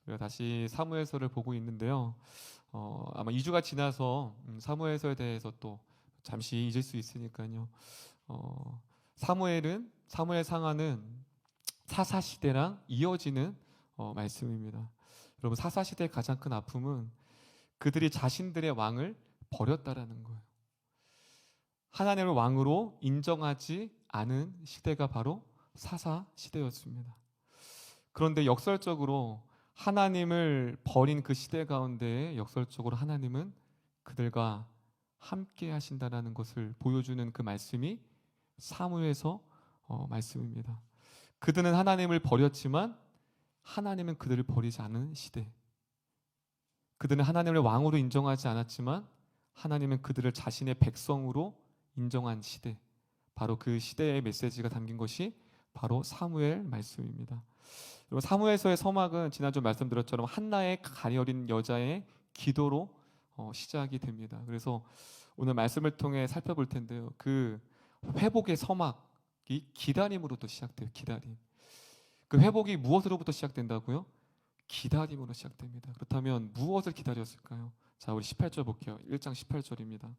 우리가 다시 사무엘서를 보고 있는데요. 아마 2주가 지나서 사무엘서에 대해서 또 잠시 잊을 수 있으니까요. 사무엘 상하는 사사 시대랑 이어지는 말씀입니다. 여러분, 사사 시대의 가장 큰 아픔은 그들이 자신들의 왕을 버렸다라는 거예요. 하나님을 왕으로 인정하지 않은 시대가 바로 사사 시대였습니다. 그런데 역설적으로 하나님을 버린 그 시대 가운데 역설적으로 하나님은 그들과 함께 하신다라는 것을 보여주는 그 말씀이 사무엘서 말씀입니다. 그들은 하나님을 버렸지만 하나님은 그들을 버리지 않은 시대. 그들은 하나님을 왕으로 인정하지 않았지만 하나님은 그들을 자신의 백성으로 인정한 시대. 바로 그 시대의 메시지가 담긴 것이 바로 사무엘 말씀입니다. 여러분, 사무엘서의 서막은 지난주 말씀드렸처럼 한나의 가녀린 여자의 기도로 시작이 됩니다. 그래서 오늘 말씀을 통해 살펴볼 텐데요. 그 회복의 서막이 기다림으로부터 시작돼요. 기다림. 그 회복이 무엇으로부터 시작된다고요? 기다림으로 시작됩니다. 그렇다면 무엇을 기다렸을까요? 자, 우리 18절 볼게요. 1장 18절입니다.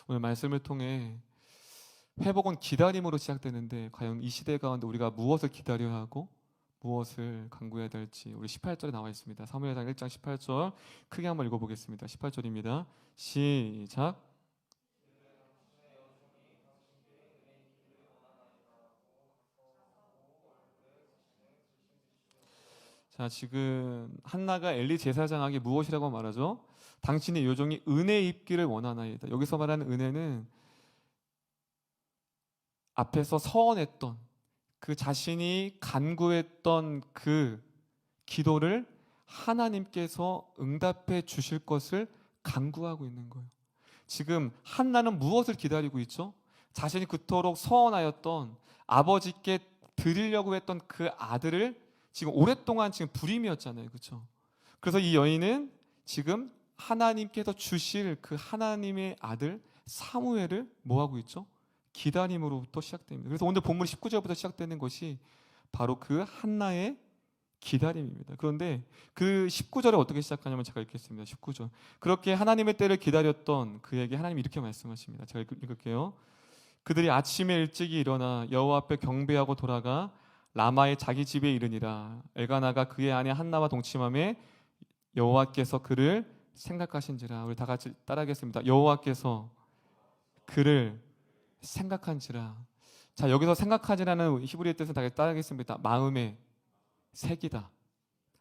오늘 말씀을 통해 회복은 기다림으로 시작되는데 과연 이 시대 가운데 우리가 무엇을 기다려야 하고 무엇을 간구해야 될지 우리 18절에 나와 있습니다. 사무엘상 1장 18절 크게 한번 읽어보겠습니다. 18절입니다. 시작. 자, 지금 한나가 엘리 제사장에게 무엇이라고 말하죠? 당신의 요종이 은혜 입기를 원하나이다. 여기서 말하는 은혜는 앞에서 서원했던 그 자신이 간구했던 그 기도를 하나님께서 응답해 주실 것을 간구하고 있는 거예요. 지금 한나는 무엇을 기다리고 있죠? 자신이 그토록 서원하였던 아버지께 드리려고 했던 그 아들을 지금 오랫동안 지금 불임이었잖아요. 그렇죠? 그래서 이 여인은 지금 하나님께서 주실 그 하나님의 아들 사무엘을 뭐 하고 있죠? 기다림으로부터 시작됩니다. 그래서 오늘 본문 19절부터 시작되는 것이 바로 그 한나의 기다림입니다. 그런데 그 19절에 어떻게 시작하냐면 제가 읽겠습니다. 19절. 그렇게 하나님의 때를 기다렸던 그에게 하나님이 이렇게 말씀하십니다. 제가 읽을게요. 그들이 아침에 일찍이 일어나 여호와 앞에 경배하고 돌아가 라마의 자기 집에 이르니라. 엘가나가 그의 아내 한나와 동침함에 여호와께서 그를 생각하신지라. 우리 다 같이 따라하겠습니다. 여호와께서 그를 생각한지라. 자, 여기서 생각하지라는 히브리어 뜻은 다 따르겠습니다. 마음에 새기다,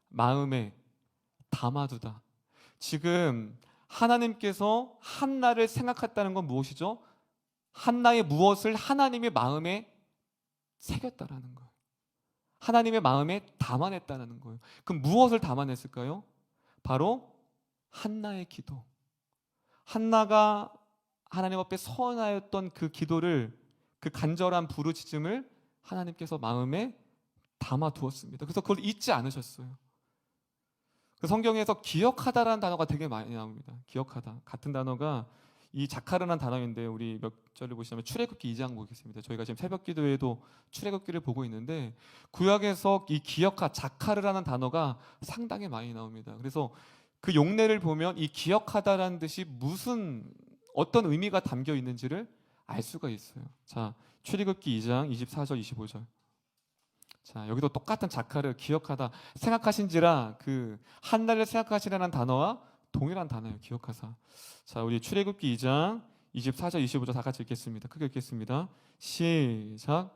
마음에 담아두다. 지금 하나님께서 한나를 생각했다는 건 무엇이죠? 한나의 무엇을 하나님의 마음에 새겼다라는 거예요. 하나님의 마음에 담아냈다는 거예요. 그럼 무엇을 담아냈을까요? 바로 한나의 기도. 한나가 하나님 앞에 서원하였던 그 기도를, 그 간절한 부르짖음을 하나님께서 마음에 담아두었습니다. 그래서 그걸 잊지 않으셨어요. 그 성경에서 기억하다라는 단어가 되게 많이 나옵니다. 기억하다. 같은 단어가 이 자카르라는 단어인데 우리 몇 절을 보시면 출애굽기 2장 보겠습니다. 저희가 지금 새벽 기도에도 출애굽기를 보고 있는데 구약에서 이 자카르라는 단어가 상당히 많이 나옵니다. 그래서 그 용례를 보면 이 기억하다라는 뜻이 어떤 의미가 담겨 있는지를 알 수가 있어요. 자, 출애굽기 2장 24절 25절. 자, 여기도 똑같은 자카를 기억하다, 생각하신지라 그 한나를 생각하시라는 단어와 동일한 단어예요. 기억하사. 자, 우리 출애굽기 2장 24절 25절 다 같이 읽겠습니다. 크게 읽겠습니다. 시작.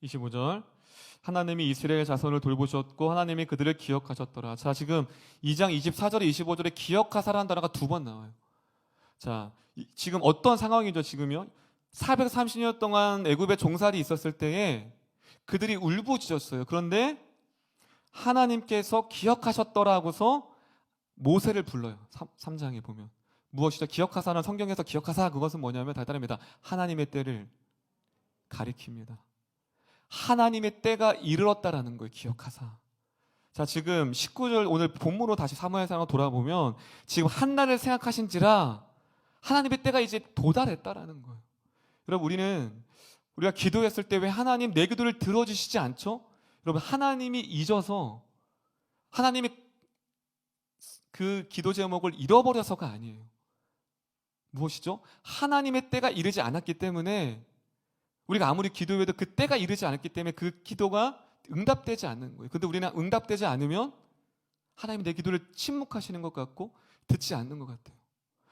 (25절) 하나님이 이스라엘 자손을 돌보셨고 하나님이 그들을 기억하셨더라. 자, 지금 2장 24절에 25절에 기억하사라는 단어가 두 번 나와요. 자, 지금 어떤 상황이죠? 지금요 430년 동안 애굽에 종살이 있었을 때에 그들이 울부짖었어요. 그런데 하나님께서 기억하셨더라고서 모세를 불러요. 3장에 보면 무엇이죠? 기억하사는 성경에서 기억하사, 그것은 뭐냐면 간단합니다. 하나님의 때를 가리킵니다. 하나님의 때가 이르렀다라는 거예요. 기억하사. 자, 지금 19절 오늘 본문으로 다시 사무엘상으로 돌아보면 지금 한나를 생각하신지라 하나님의 때가 이제 도달했다라는 거예요. 여러분, 우리가 기도했을 때 왜 하나님 내 기도를 들어주시지 않죠? 여러분, 하나님이 잊어서 하나님이 그 기도 제목을 잃어버려서가 아니에요. 무엇이죠? 하나님의 때가 이르지 않았기 때문에, 우리가 아무리 기도해도 그 때가 이르지 않았기 때문에 그 기도가 응답되지 않는 거예요. 근데 우리는 응답되지 않으면 하나님이 내 기도를 침묵하시는 것 같고 듣지 않는 것 같아요.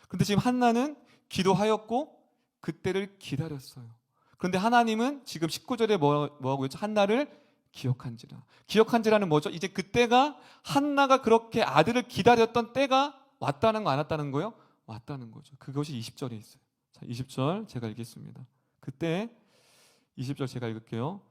근데 지금 한나는 기도하였고 그 때를 기다렸어요. 그런데 하나님은 지금 19절에 뭐하고 있죠? 한나를 기억한지라. 기억한지라는 뭐죠? 이제 그때가, 한나가 그렇게 아들을 기다렸던 때가 왔다는 거, 안 왔다는 거요? 왔다는 거죠. 그것이 20절에 있어요. 자, 20절 제가 읽겠습니다. 그때 20절 제가 읽을게요.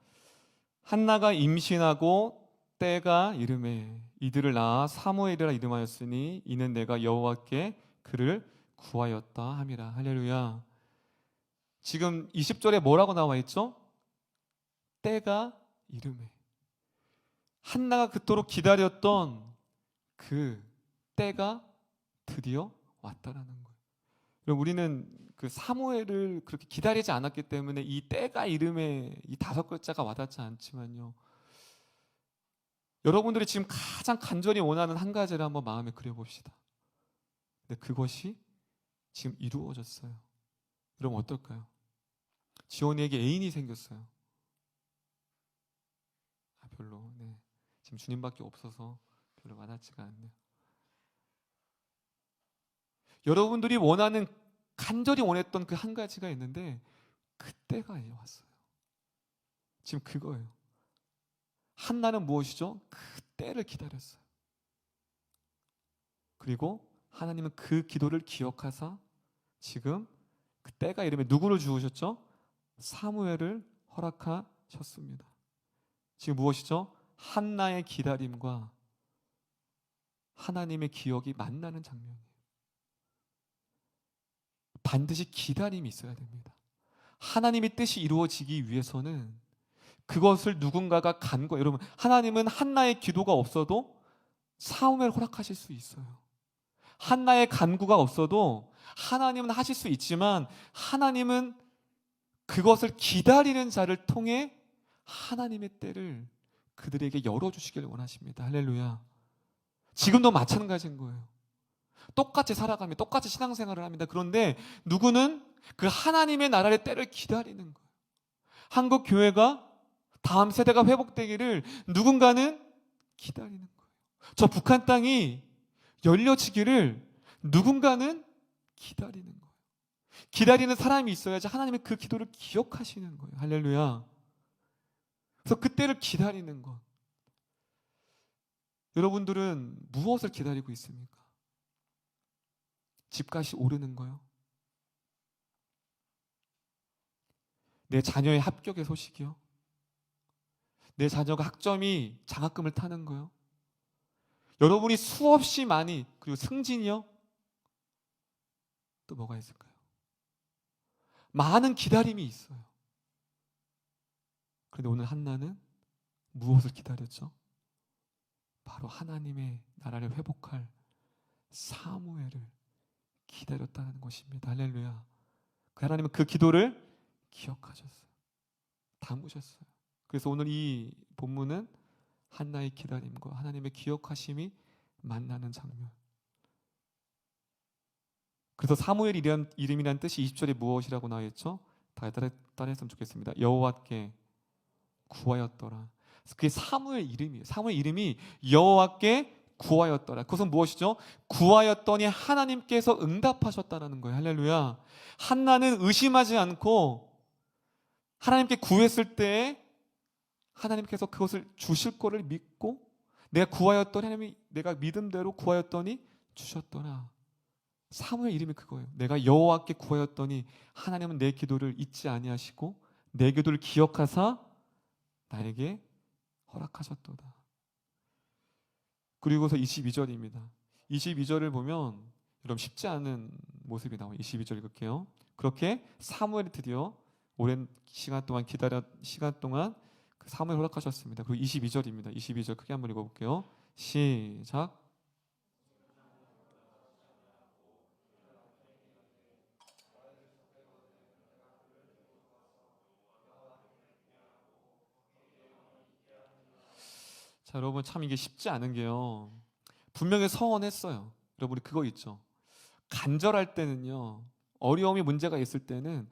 한나가 임신하고 때가 이르매 이들을 낳아 사무엘이라 이름하였으니 이는 내가 여호와께 그를 구하였다 함이라. 할렐루야. 지금 20절에 뭐라고 나와 있죠? 때가 이르매. 한나가 그토록 기다렸던 그 때가 드디어 왔다라는 거예요. 그럼 우리는 그 사무엘을 그렇게 기다리지 않았기 때문에 이 때가 이름에 이 5글자가 와닿지 않지만요, 여러분들이 지금 가장 간절히 원하는 한 가지를 한번 마음에 그려봅시다. 근데 그것이 지금 이루어졌어요. 여러분 어떨까요? 지원이에게 애인이 생겼어요. 별로, 네. 지금 주님밖에 없어서 별로 와닿지가 않네요. 여러분들이 간절히 원했던 그 한 가지가 있는데 그때가 왔어요. 지금 그거예요. 한나는 무엇이죠? 그 때를 기다렸어요. 그리고 하나님은 그 기도를 기억하사 지금 그 때가 이름에 누구를 주우셨죠? 사무엘을 허락하셨습니다. 지금 무엇이죠? 한나의 기다림과 하나님의 기억이 만나는 장면이에요. 반드시 기다림이 있어야 됩니다. 하나님의 뜻이 이루어지기 위해서는 그것을 누군가가 간과, 여러분, 하나님은 한나의 기도가 없어도 사무엘 허락하실 수 있어요. 한나의 간구가 없어도 하나님은 하실 수 있지만, 하나님은 그것을 기다리는 자를 통해 하나님의 때를 그들에게 열어주시길 원하십니다. 할렐루야. 지금도 마찬가지인 거예요. 똑같이 살아가며 똑같이 신앙생활을 합니다. 그런데 누구는 그 하나님의 나라의 때를 기다리는 거예요. 한국 교회가 다음 세대가 회복되기를 누군가는 기다리는 거예요. 저 북한 땅이 열려지기를 누군가는 기다리는 거예요. 기다리는 사람이 있어야지 하나님의 그 기도를 기억하시는 거예요. 할렐루야. 그래서 그때를 기다리는 것. 여러분들은 무엇을 기다리고 있습니까? 집값이 오르는 거요? 내 자녀의 합격의 소식이요? 내 자녀가 학점이 장학금을 타는 거요? 여러분이 수없이 많이, 그리고 승진이요? 또 뭐가 있을까요? 많은 기다림이 있어요. 그런데 오늘 한나는 무엇을 기다렸죠? 바로 하나님의 나라를 회복할 사무엘을 기다렸다는 것입니다. 할렐루야. 그 하나님은 그 기도를 기억하셨어요. 담으셨어요. 그래서 오늘 이 본문은 한나의 기다림과 하나님의 기억하심이 만나는 장면. 그래서 사무엘 이름이란 뜻이 20절에 무엇이라고 나와 있죠? 다 따라했으면 좋겠습니다. 여호와께 구하였더라. 그게 사무엘 이름이에요. 사무엘 이름이 여호와께 구하였더라. 그것은 무엇이죠? 구하였더니 하나님께서 응답하셨다는 거예요. 할렐루야. 한나는 의심하지 않고 하나님께 구했을 때 하나님께서 그것을 주실 거를 믿고, 내가 구하였더니 하나님이 내가 믿음대로 구하였더니 주셨더라. 사무엘 이름이 그거예요. 내가 여호와께 구하였더니 하나님은 내 기도를 잊지 아니하시고 내 기도를 기억하사 나에게 허락하셨도다. 그리고서 22절입니다. 22절을 보면 여러분 쉽지 않은 모습이 나와요. 22절 읽을게요. 그렇게 사무엘이 드디어 오랜 시간 동안 시간 동안 그 사무엘 허락하셨습니다. 그리고 22절입니다. 22절 크게 한번 읽어볼게요. 시작. 자, 여러분 참 이게 쉽지 않은 게요. 분명히 서원했어요. 여러분 우리 그거 있죠. 간절할 때는요. 어려움이 문제가 있을 때는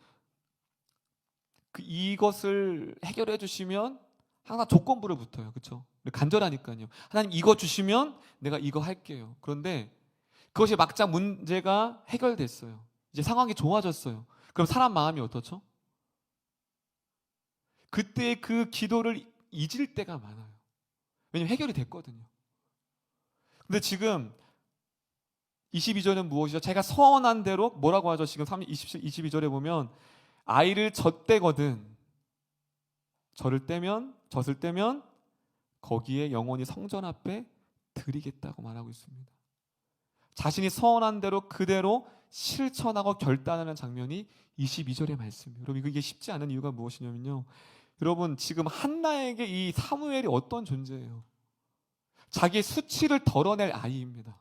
이것을 해결해 주시면 항상 조건부를 붙어요. 그렇죠? 간절하니까요. 하나님 이거 주시면 내가 이거 할게요. 그런데 그것이 막상 문제가 해결됐어요. 이제 상황이 좋아졌어요. 그럼 사람 마음이 어떻죠? 그때 그 기도를 잊을 때가 많아요. 왜냐면 해결이 됐거든요. 근데 지금 22절은 무엇이죠? 제가 서원한 대로 뭐라고 하죠? 지금 22절에 보면 아이를 젖대거든 젖을 떼면 거기에 영원히 성전 앞에 드리겠다고 말하고 있습니다. 자신이 서원한 대로 그대로 실천하고 결단하는 장면이 22절의 말씀이에요. 여러분 이게 쉽지 않은 이유가 무엇이냐면요. 여러분 지금 한나에게 이 사무엘이 어떤 존재예요? 자기의 수치를 덜어낼 아이입니다.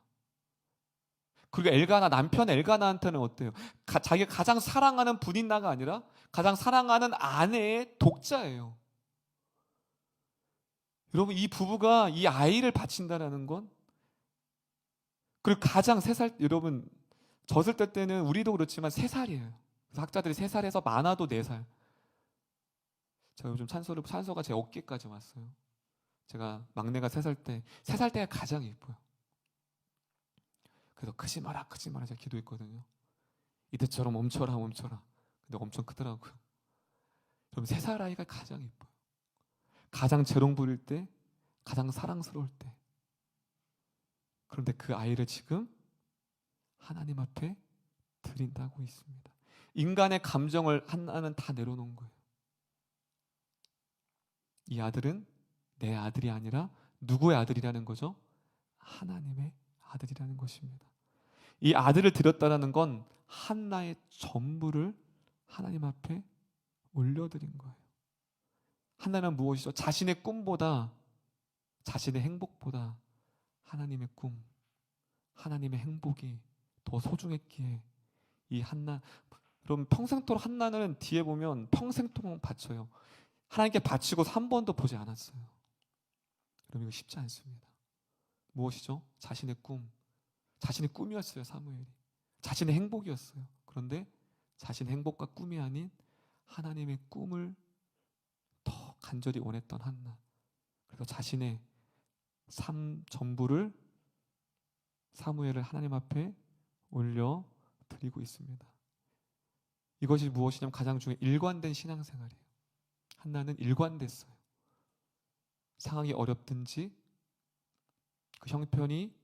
그리고 남편 엘가나한테는 어때요? 자기가 가장 사랑하는 분인나가 아니라 가장 사랑하는 아내의 독자예요. 여러분 이 부부가 이 아이를 바친다라는 건, 그리고 가장 3살, 여러분 젖을 뗄 때는 우리도 그렇지만 3살이에요. 그래서 학자들이 3살에서 많아도 4살. 제가 요즘 찬소가 제 어깨까지 왔어요. 제가 막내가 3살 때가 가장 예뻐요. 그래서 크지 마라 제가 기도했거든요. 이때처럼 멈춰라. 근데 엄청 크더라고요. 그럼 3살 아이가 가장 예뻐요. 가장 재롱 부릴 때, 가장 사랑스러울 때. 그런데 그 아이를 지금 하나님 앞에 드린다고 있습니다. 인간의 감정을 한나는 다 내려놓은 거예요. 이 아들은 내 아들이 아니라 누구의 아들이라는 거죠? 하나님의 아들이라는 것입니다. 이 아들을 드렸다라는 건 한나의 전부를 하나님 앞에 올려드린 거예요. 한나는 무엇이죠? 자신의 꿈보다, 자신의 행복보다 하나님의 꿈, 하나님의 행복이 더 소중했기에 이 한나, 여러분 평생토록 한나는 뒤에 보면 평생토록 바쳐요. 하나님께 바치고서 한 번도 보지 않았어요. 여러분 이거 쉽지 않습니다. 무엇이죠? 자신의 자신의 꿈이었어요. 사무엘이 자신의 행복이었어요. 그런데 자신의 행복과 꿈이 아닌 하나님의 꿈을 더 간절히 원했던 한나. 그래서 자신의 삶 전부를, 사무엘을 하나님 앞에 올려 드리고 있습니다. 이것이 무엇이냐면 가장 중요한 일관된 신앙생활이에요. 한나는 일관됐어요. 상황이 어렵든지 그 형편이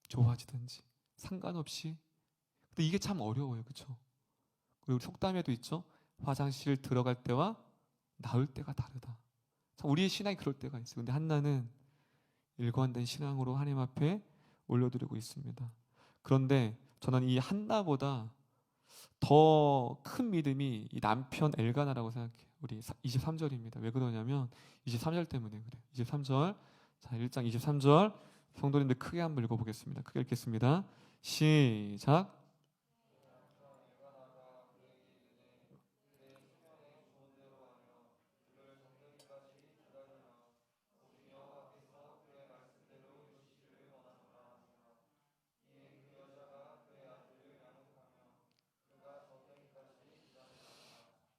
좋아지든지 상관없이. 근데 이게 참 어려워요. 그렇죠? 그리고 속담에도 있죠. 화장실 들어갈 때와 나올 때가 다르다. 참 우리의 신앙이 그럴 때가 있어요. 근데 한나는 일관된 신앙으로 하나님 앞에 올려드리고 있습니다. 그런데 저는 이 한나보다 더 큰 믿음이 이 남편 엘가나라고 생각해요. 우리 23절입니다. 왜 그러냐면 23절 때문에 그래요. 23절. 자, 1장 23절 성도님들 크게 한번 읽어보겠습니다. 크게 읽겠습니다. 시작.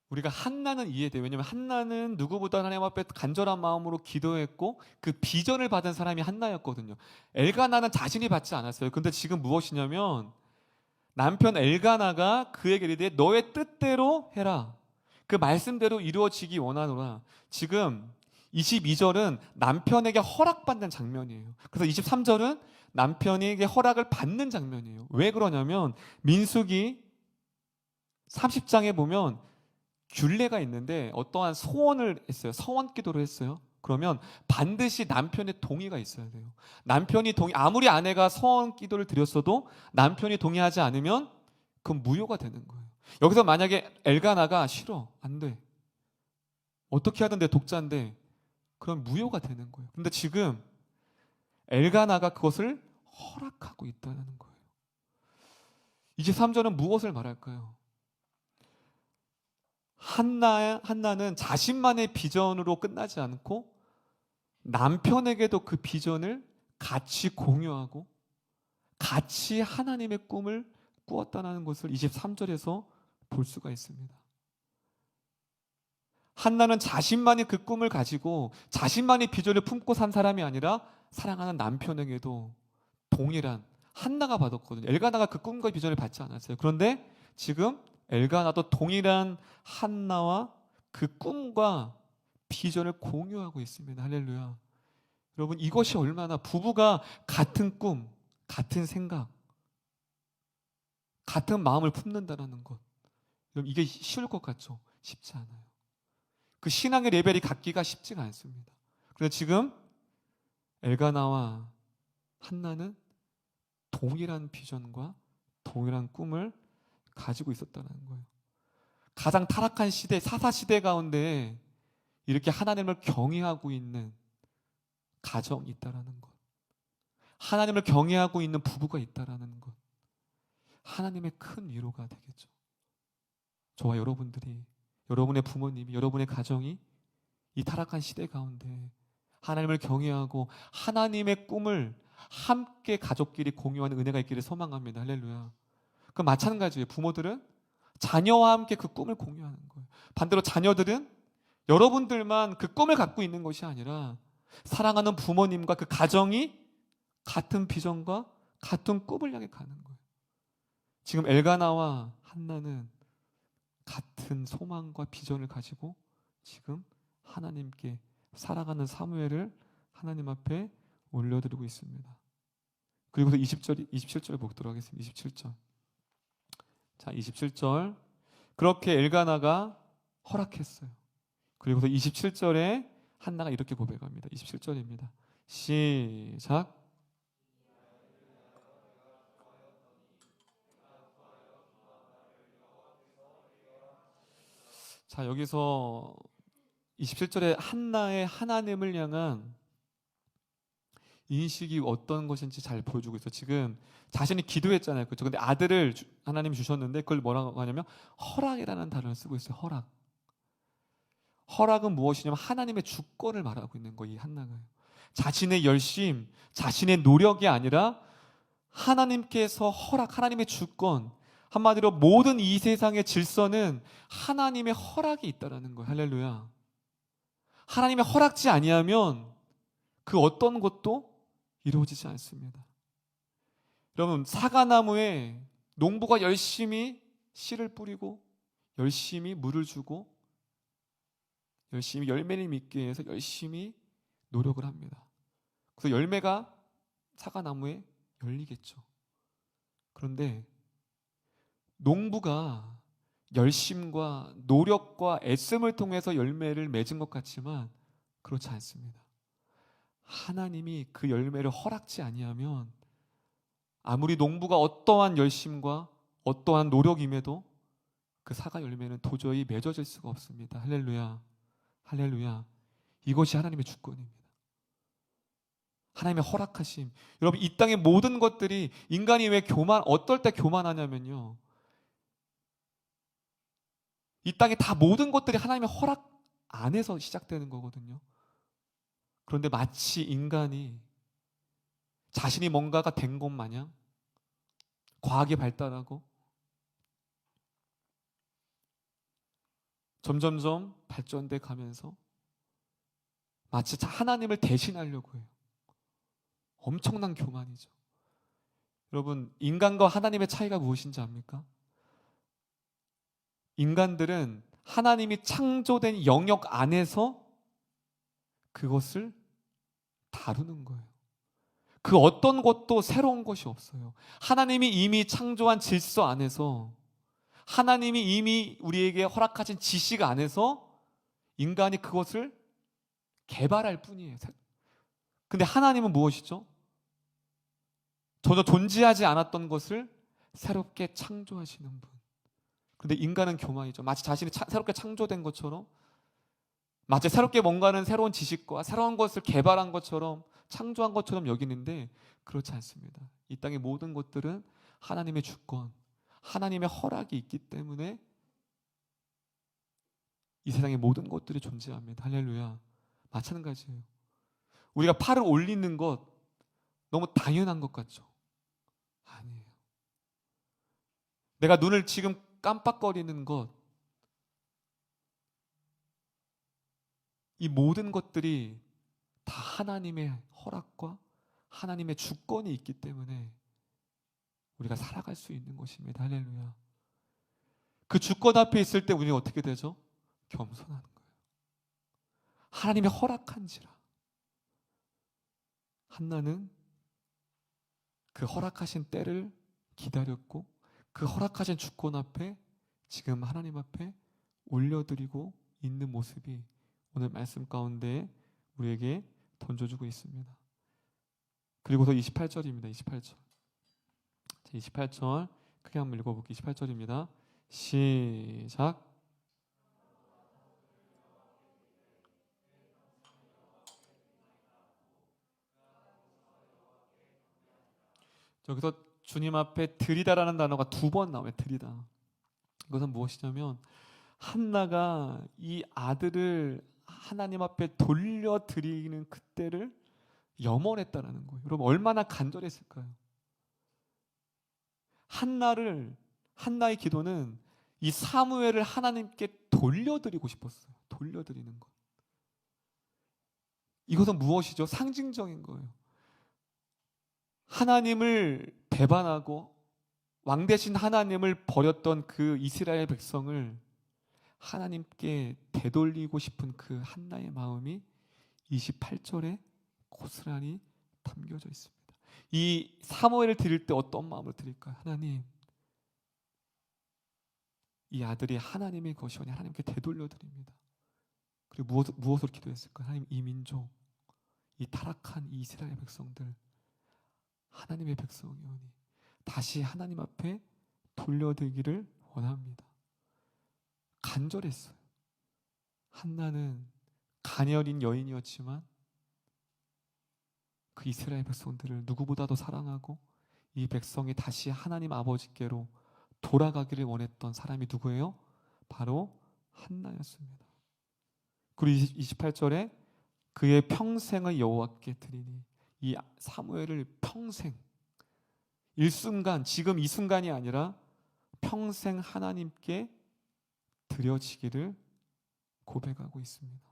우리가 한나는 이해돼요. 왜냐하면 한나는 누구보다 하나님 앞에 간절한 마음으로 기도했고 그 비전을 받은 사람이 한나였거든요. 엘가나는 자신이 받지 않았어요. 근데 지금 무엇이냐면 남편 엘가나가 그에게 이르되 너의 뜻대로 해라. 그 말씀대로 이루어지기 원하노라. 지금 22절은 남편에게 허락받는 장면이에요. 그래서 23절은 남편에게 허락을 받는 장면이에요. 왜 그러냐면 민수기 30장에 보면 균례가 있는데 어떠한 소원을 했어요. 서원 기도를 했어요. 그러면 반드시 남편의 동의가 있어야 돼요. 아무리 아내가 서원 기도를 드렸어도 남편이 동의하지 않으면 그건 무효가 되는 거예요. 여기서 만약에 엘가나가 싫어, 안 돼, 어떻게 하던데 독자인데, 그럼 무효가 되는 거예요. 근데 지금 엘가나가 그것을 허락하고 있다는 거예요. 23절은 무엇을 말할까요? 한나는 자신만의 비전으로 끝나지 않고 남편에게도 그 비전을 같이 공유하고 같이 하나님의 꿈을 꾸었다는 것을 23절에서 볼 수가 있습니다. 한나는 자신만이 그 꿈을 가지고 자신만이 비전을 품고 산 사람이 아니라 사랑하는 남편에게도 동일한, 한나가 받았거든요. 엘가나가 그 꿈과 비전을 받지 않았어요. 그런데 지금 엘가나도 동일한 한나와 그 꿈과 비전을 공유하고 있습니다. 할렐루야. 여러분, 이것이 얼마나 부부가 같은 꿈, 같은 생각, 같은 마음을 품는다는 것. 여러분, 이게 쉬울 것 같죠? 쉽지 않아요. 그 신앙의 레벨이 같기가 쉽지가 않습니다. 그래서 지금 엘가나와 한나는 동일한 비전과 동일한 꿈을 가지고 있었다는 거예요. 가장 타락한 시대, 사사시대 가운데 이렇게 하나님을 경외하고 있는 가정이 있다라는 것, 하나님을 경외하고 있는 부부가 있다라는 것, 하나님의 큰 위로가 되겠죠. 저와 여러분들이, 여러분의 부모님이, 여러분의 가정이 이 타락한 시대 가운데 하나님을 경외하고 하나님의 꿈을 함께 가족끼리 공유하는 은혜가 있기를 소망합니다. 할렐루야. 그 마찬가지예요. 부모들은 자녀와 함께 그 꿈을 공유하는 거예요. 반대로 자녀들은 여러분들만 그 꿈을 갖고 있는 것이 아니라 사랑하는 부모님과 그 가정이 같은 비전과 같은 꿈을 향해 가는 거예요. 지금 엘가나와 한나는 같은 소망과 비전을 가지고 지금 하나님께 살아가는 사무엘을 하나님 앞에 올려드리고 있습니다. 그리고서 27절을 보도록 하겠습니다. 27절. 자, 27절. 그렇게 엘가나가 허락했어요. 그리고서 27절에 한나가 이렇게 고백합니다. 27절입니다. 시작. 자, 여기서 27절에 한나의 하나님을 향한 인식이 어떤 것인지 잘 보여주고 있어요. 지금 자신이 기도했잖아요. 그렇죠? 근데 아들을 하나님이 주셨는데 그걸 뭐라고 하냐면 허락이라는 단어를 쓰고 있어요. 허락. 허락은 무엇이냐면 하나님의 주권을 말하고 있는 거예요. 이 한나가. 자신의 열심, 자신의 노력이 아니라 하나님께서 허락, 하나님의 주권, 한마디로 모든 이 세상의 질서는 하나님의 허락이 있다라는 거예요. 할렐루야. 하나님의 허락지 아니하면 그 어떤 것도 이루어지지 않습니다. 여러분, 사과나무에 농부가 열심히 씨를 뿌리고 열심히 물을 주고 열심히 열매를 맺기 위해서 열심히 노력을 합니다. 그래서 열매가 사과나무에 열리겠죠. 그런데 농부가 열심과 노력과 애씀을 통해서 열매를 맺은 것 같지만 그렇지 않습니다. 하나님이 그 열매를 허락지 아니하면 아무리 농부가 어떠한 열심과 어떠한 노력임에도 그 사과 열매는 도저히 맺어질 수가 없습니다. 할렐루야. 할렐루야. 이것이 하나님의 주권입니다. 하나님의 허락하심. 여러분, 이 땅의 모든 것들이 인간이 왜 어떨 때 교만하냐면요. 이 땅에 다 모든 것들이 하나님의 허락 안에서 시작되는 거거든요. 그런데 마치 인간이 자신이 뭔가가 된 것 마냥 과학이 발달하고 점점점 발전돼 가면서 마치 하나님을 대신하려고 해요. 엄청난 교만이죠. 여러분, 인간과 하나님의 차이가 무엇인지 압니까? 인간들은 하나님이 창조된 영역 안에서 그것을 다루는 거예요. 그 어떤 것도 새로운 것이 없어요. 하나님이 이미 창조한 질서 안에서, 하나님이 이미 우리에게 허락하신 지식 안에서 인간이 그것을 개발할 뿐이에요. 근데 하나님은 무엇이죠? 전혀 존재하지 않았던 것을 새롭게 창조하시는 분. 근데 인간은 교만이죠. 마치 자신이 새롭게 창조된 것처럼, 마치 새롭게 뭔가는 새로운 지식과 새로운 것을 개발한 것처럼, 창조한 것처럼 여기는데 그렇지 않습니다. 이 땅의 모든 것들은 하나님의 주권, 하나님의 허락이 있기 때문에 이 세상의 모든 것들이 존재합니다. 할렐루야. 마찬가지예요. 우리가 팔을 올리는 것 너무 당연한 것 같죠? 아니에요. 내가 눈을 지금 깜빡거리는 것, 이 모든 것들이 다 하나님의 허락과 하나님의 주권이 있기 때문에 우리가 살아갈 수 있는 것입니다. 할렐루야. 그 주권 앞에 있을 때 우리가 어떻게 되죠? 겸손하는 거예요. 하나님의 허락한지라. 한나는 그 허락하신 때를 기다렸고 그 허락하신 주권 앞에 지금 하나님 앞에 올려드리고 있는 모습이 오늘 말씀 가운데 우리에게 던져주고 있습니다. 그리고서 28절입니다. 28절. 28절 크게 한번 읽어볼게요. 28절입니다. 시작. 여기서 주님 앞에 드리다라는 단어가 2번 나와요. 드리다. 이것은 무엇이냐면 한나가 이 아들을 하나님 앞에 돌려드리는 그때를 염원했다라는 거예요. 여러분 얼마나 간절했을까요? 한나의 기도는 이 사무엘을 하나님께 돌려드리고 싶었어요. 돌려드리는 것. 이것은 무엇이죠? 상징적인 거예요. 하나님을 배반하고 왕 대신 하나님을 버렸던 그 이스라엘 백성을 하나님께 되돌리고 싶은 그 한나의 마음이 28절에 고스란히 담겨져 있습니다. 이 사무엘을 드릴 때 어떤 마음을 드릴까요? 하나님, 이 아들이 하나님의 것이오니 하나님께 되돌려 드립니다. 그리고 무엇으로 기도했을까요? 하나님, 이 민족, 이 타락한 이 이스라엘 백성들, 하나님의 백성이오니 다시 하나님 앞에 돌려드리기를 원합니다. 간절했어요. 한나는 가녀린 여인이었지만 그 이스라엘 백성들을 누구보다도 사랑하고 이 백성이 다시 하나님 아버지께로 돌아가기를 원했던 사람이 누구예요? 바로 한나였습니다. 그리고 28절에 그의 평생을 여호와께 드리니, 이 사무엘을 평생, 일순간, 지금 이 순간이 아니라 평생 하나님께 드려지기를 고백하고 있습니다.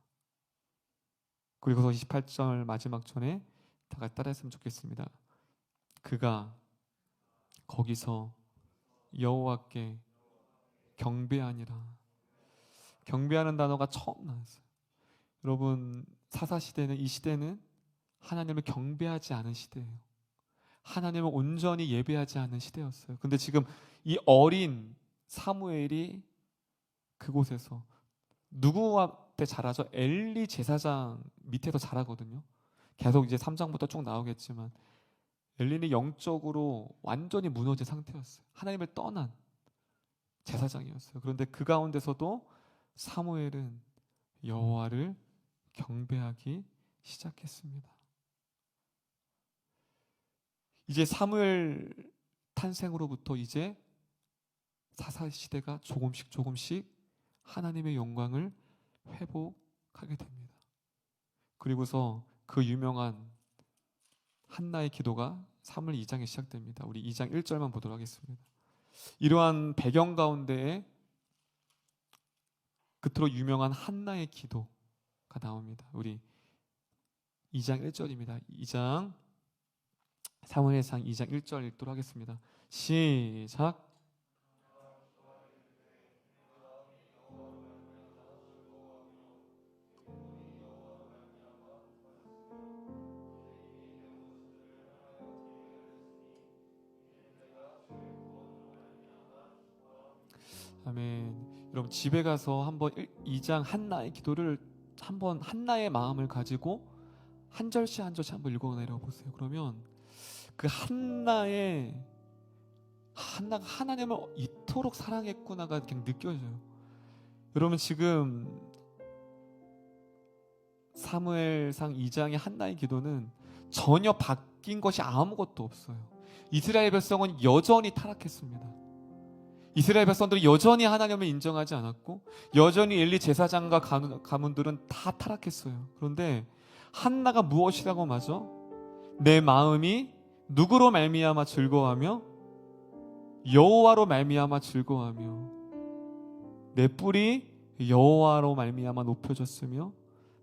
그리고서 28절 마지막 절에 다 같이 따라했으면 좋겠습니다. 그가 거기서 여호와께 경배하니라. 경배하는 단어가 처음 나왔어요. 여러분, 사사시대는, 이 시대는 하나님을 경배하지 않은 시대예요. 하나님을 온전히 예배하지 않은 시대였어요. 근데 지금 이 어린 사무엘이 그곳에서 누구한테 자라죠? 엘리 제사장 밑에서 자라거든요. 계속 이제 3장부터 쭉 나오겠지만 엘리는 영적으로 완전히 무너진 상태였어요. 하나님을 떠난 제사장이었어요. 그런데 그 가운데서도 사무엘은 여호와를 경배하기 시작했습니다. 이제 사무엘 탄생으로부터 이제 사사시대가 조금씩 하나님의 영광을 회복하게 됩니다. 그리고서 그 유명한 한나의 기도가 사무엘 2장에 시작됩니다. 우리 2장 1절만 보도록 하겠습니다. 이러한 배경 가운데에 그토록 유명한 한나의 기도가 나옵니다. 우리 2장 1절입니다. 2장 사무엘상 2장 1절 읽도록 하겠습니다. 시작. 아멘. 여러분 집에 가서 한번 2장 한나의 기도를 한번 한나의 마음을 가지고 한 절씩 한 절씩 한번 읽어내려 보세요. 그러면 그 한나가 하나님을 이토록 사랑했구나가 그냥 느껴져요. 여러분 지금 사무엘상 2장의 한나의 기도는 전혀 바뀐 것이 아무것도 없어요. 이스라엘 백성은 여전히 타락했습니다. 이스라엘 백성들은 여전히 하나님을 인정하지 않았고 여전히 엘리 제사장과 가문들은 다 타락했어요. 그런데 한나가 무엇이라고 말하죠? 내 마음이 누구로 말미암아 즐거워하며 여호와로 말미암아 즐거워하며 내 뿔이 여호와로 말미암아 높여졌으며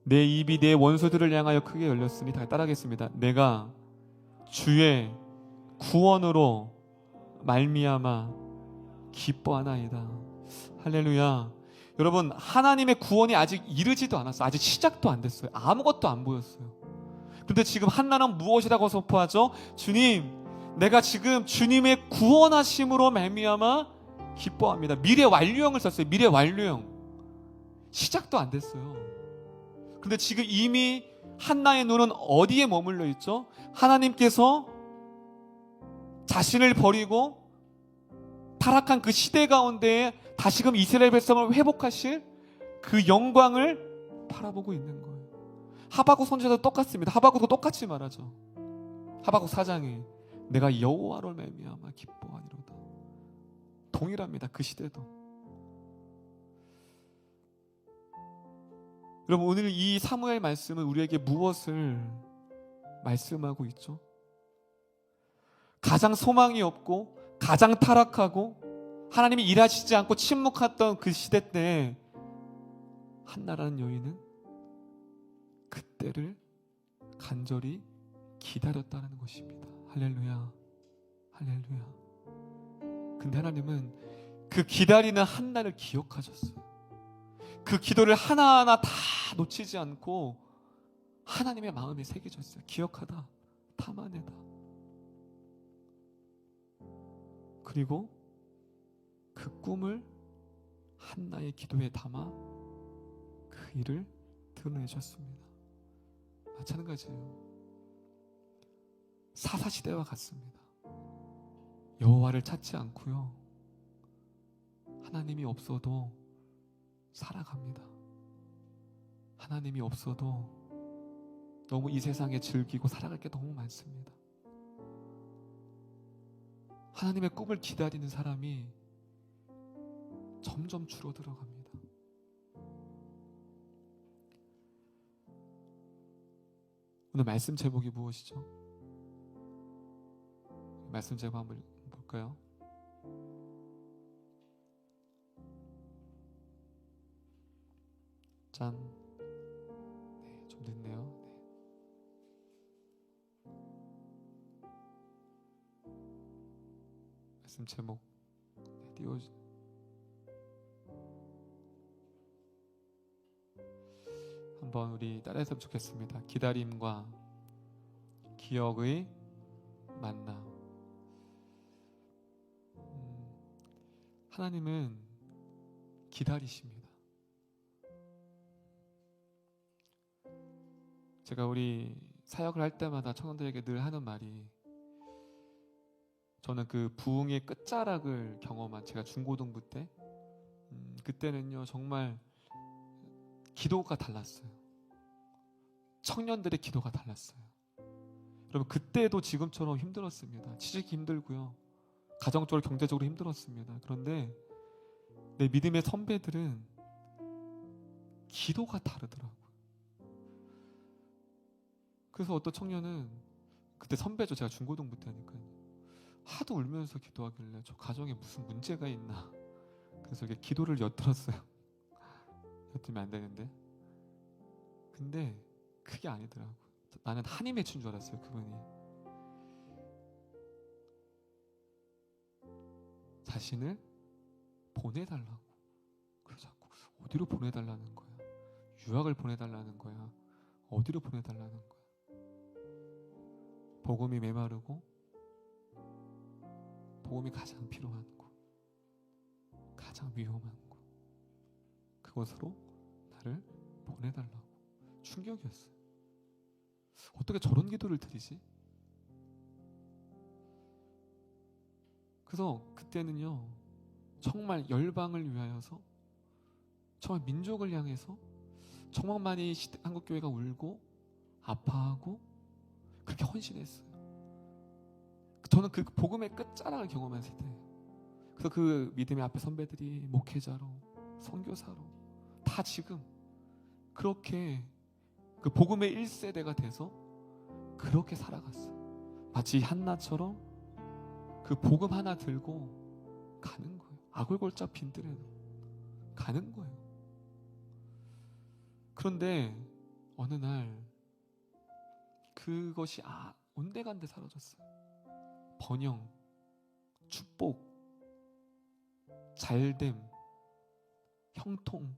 내 입이 내 원수들을 향하여 크게 열렸으니. 다 따라하겠습니다. 내가 주의 구원으로 말미암아 기뻐하나이다. 할렐루야. 여러분, 하나님의 구원이 아직 이르지도 않았어요. 아직 시작도 안 됐어요. 아무것도 안 보였어요. 근데 지금 한나는 무엇이라고 선포하죠? 주님, 내가 지금 주님의 구원하심으로 말미암아 기뻐합니다. 미래 완료형을 썼어요. 미래 완료형. 시작도 안 됐어요. 근데 지금 이미 한나의 눈은 어디에 머물러 있죠? 하나님께서 자신을 버리고 타락한 그 시대 가운데에 다시금 이스라엘 백성을 회복하실 그 영광을 바라보고 있는 거예요. 하박국 선지자도 똑같습니다. 하박국도 똑같이 말하죠. 하박국 4장에 내가 여호와로 말미암아 기뻐하니로다. 동일합니다. 그 시대도. 여러분, 오늘 이 사무엘 말씀은 우리에게 무엇을 말씀하고 있죠? 가장 소망이 없고 가장 타락하고 하나님이 일하시지 않고 침묵했던 그 시대 때 한나라는 여인은 그때를 간절히 기다렸다는 것입니다. 할렐루야, 할렐루야. 근데 하나님은 그 기다리는 한나를 기억하셨어요. 그 기도를 하나하나 다 놓치지 않고 하나님의 마음에 새겨졌어요. 기억하다, 탐안해다. 그리고 그 꿈을 한나의 기도에 담아 그 일을 드러내셨습니다. 마찬가지예요. 사사시대와 같습니다. 여호와를 찾지 않고요, 하나님이 없어도 살아갑니다. 하나님이 없어도 너무 이 세상에 즐기고 살아갈 게 너무 많습니다. 하나님의 꿈을 기다리는 사람이 점점 줄어들어갑니다. 오늘 말씀 제목이 무엇이죠? 말씀 제목 한번 볼까요? 짠. 네, 좀 늦네요. 네. 말씀 제목 띄워주. 한번 우리 따라했으면 좋겠습니다. 기다림과 기억의 만남. 하나님은 기다리십니다. 제가 우리 사역을 할 때마다 청년들에게 늘 하는 말이, 저는 그 부흥의 끝자락을 경험한, 제가 중고등부 때 그때는요 정말 기도가 달랐어요. 청년들의 기도가 달랐어요. 여러분, 그때도 지금처럼 힘들었습니다. 취직이 힘들고요, 가정적으로 경제적으로 힘들었습니다. 그런데 내 믿음의 선배들은 기도가 다르더라고요. 그래서 어떤 청년은, 그때 선배죠, 제가 중고등부 때니까요, 하도 울면서 기도하길래 저 가정에 무슨 문제가 있나, 그래서 이렇게 기도를 엿들었어요. 엿들면 안 되는데. 근데 그게 아니더라고요. 나는 한이 맺힌 줄 알았어요. 그분이 자신을 보내달라고. 그래서 자꾸 어디로 보내달라는 거야? 유학을 보내달라는 거야? 어디로 보내달라는 거야? 복음이 메마르고 복음이 가장 필요한 곳, 가장 위험한 곳, 그곳으로 나를 보내달라고. 충격이었어요. 어떻게 저런 기도를 드리지? 그래서 그때는요 정말 열방을 위하여서, 정말 민족을 향해서 정말 많이 한국교회가 울고 아파하고 그렇게 헌신했어요. 저는 그 복음의 끝자락을 경험한 세대예요. 그래서 그 믿음의 앞에 선배들이 목회자로, 선교사로 다 지금 그렇게 그 복음의 1세대가 돼서 그렇게 살아갔어요. 마치 한나처럼 그 복음 하나 들고 가는 거예요. 아골골자 빈들에도 가는 거예요. 그런데 어느 날 그것이 온데간데 사라졌어요. 번영, 축복, 잘됨, 형통,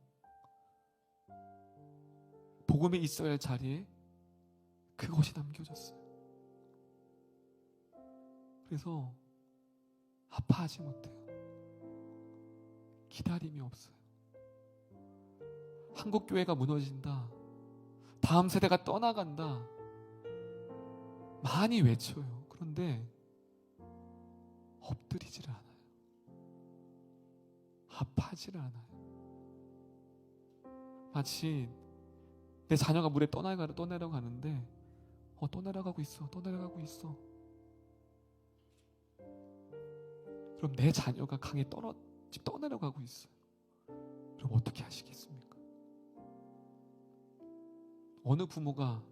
복음이 있어야 할 자리에 그것이 남겨졌어요. 그래서 아파하지 못해요. 기다림이 없어요. 한국교회가 무너진다, 다음 세대가 떠나간다, 많이 외쳐요. 그런데 엎드리지를 않아요. 아파하지를 않아요. 마치 내 자녀가 물에 떠내려가는데 떠내려가고 있어. 그럼 내 자녀가 강에 떠내려가고 있어요. 그럼 어떻게 하시겠습니까? 어느 부모가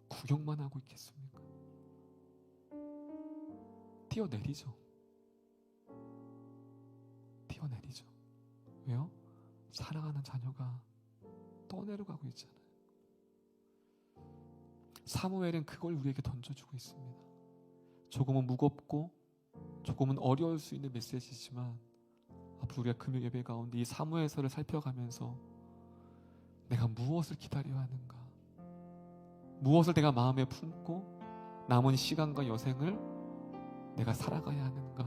구경만 하고 있겠습니까? 뛰어내리죠. 왜요? 사랑하는 자녀가 떠내려가고 있잖아요. 사무엘은 그걸 우리에게 던져주고 있습니다. 조금은 무겁고 조금은 어려울 수 있는 메시지지만 앞으로 우리가 금요 예배 가운데 이 사무엘서를 살펴가면서 내가 무엇을 기다려야 하는가, 무엇을 내가 마음에 품고 남은 시간과 여생을 내가 살아가야 하는가.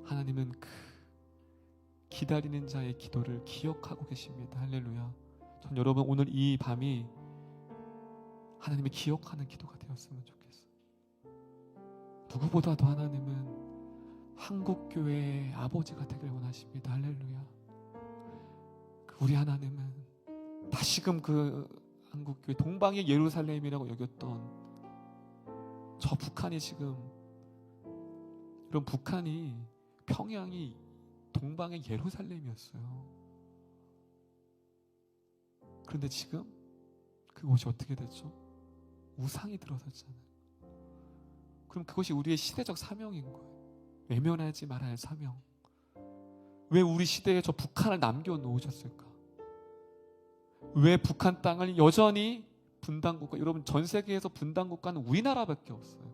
하나님은 그 기다리는 자의 기도를 기억하고 계십니다. 할렐루야. 전 여러분 오늘 이 밤이 하나님이 기억하는 기도가 되었으면 좋겠어요. 누구보다도 하나님은 한국교회의 아버지가 되길 원하십니다. 할렐루야. 우리 하나님은 다시금 그 한국교회 동방의 예루살렘이라고 여겼던 저 북한이 지금, 이런 북한이, 평양이 동방의 예루살렘이었어요. 그런데 지금 그곳이 어떻게 됐죠? 우상이 들어섰잖아요. 그럼 그것이 우리의 시대적 사명인 거예요. 외면하지 말아야 할 사명. 왜 우리 시대에 저 북한을 남겨놓으셨을까? 왜 북한 땅을 여전히 분단국가, 여러분 전 세계에서 분단국가는 우리나라밖에 없어요.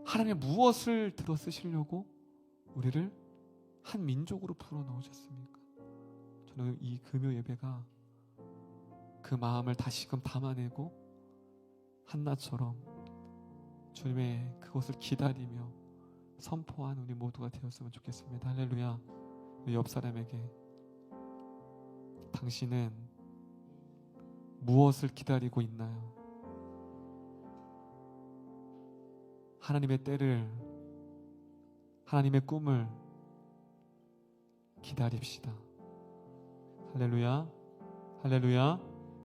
하나님 무엇을 들어 쓰시려고 우리를 한 민족으로 불어넣으셨습니까? 저는 이 금요 예배가 그 마음을 다시금 담아내고 한나처럼 주님의 그것을 기다리며 선포한 우리 모두가 되었으면 좋겠습니다. 할렐루야. 우리 옆 사람에게 당신은 무엇을 기다리고 있나요? 하나님의 때를, 하나님의 꿈을 기다립시다. 할렐루야. 할렐루야.